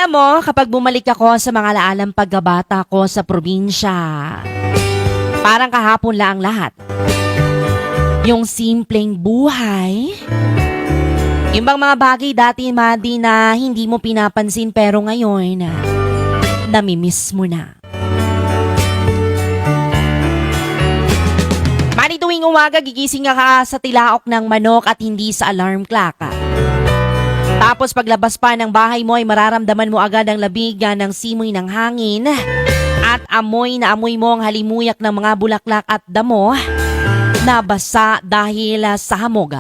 Alam mo, kapag bumalik ako sa mga laalang pagkabata ko sa probinsya, parang kahapon lang ang lahat. Yung simpleng buhay, yung bang mga bagay dati, Madi, na hindi mo pinapansin pero ngayon, namimiss mo na. Madi, tuwing umaga, gigising ka sa tilaok ng manok at hindi sa alarm clock. Tapos paglabas pa ng bahay mo ay mararamdaman mo agad ang labig ng simoy ng hangin at amoy na amoy mo ang halimuyak ng mga bulaklak at damo na basa dahil sa hamog.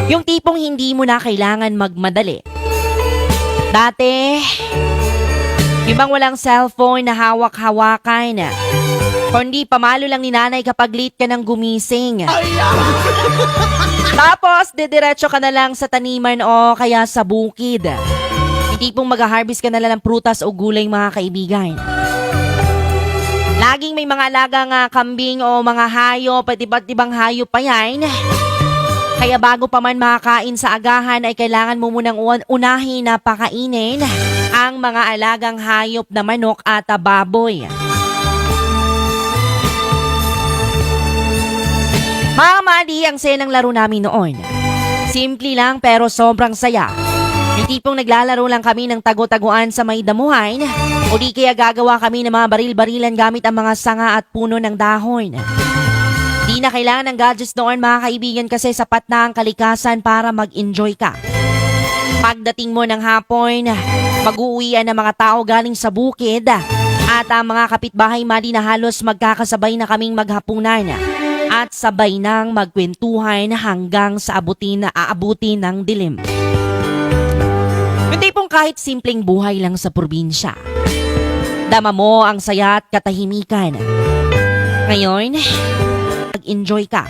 Yung tipong hindi mo na kailangan magmadali. Dati, ibang walang cellphone na hawak-hawakan. Kundi pamalo lang ni nanay kapag late ka ng gumising. Tapos, didiretso ka na lang sa taniman o kaya sa bukid. Hindi pong mag-harvest ka na lang ng prutas o gulay, mga kaibigan. Laging may mga alagang kambing o mga hayop at iba't ibang hayop pa yan. Kaya bago pa man makakain sa agahan ay kailangan mo munang unahin na pakainin ang mga alagang hayop na manok at baboy. Mga Madi, ang saya ng laro namin noon. Simple lang pero sobrang saya. Yung tipong naglalaro lang kami ng tago-taguan sa may damuhan o di kaya gagawa kami ng mga baril-barilan gamit ang mga sanga at puno ng dahon. Di na kailangan ng gadgets noon, mga kaibigan, kasi sapat na ang kalikasan para mag-enjoy ka. Pagdating mo ng hapon, mag-uuwian ng mga tao galing sa bukid at ang mga kapitbahay, Madi, na halos magkakasabay na kaming maghapunan. At sabay nang magkwentuhan hanggang sa aabutin ng dilim. Yung tipong kahit simpleng buhay lang sa probinsya, dama mo ang saya at katahimikan. Ngayon, mag-enjoy ka.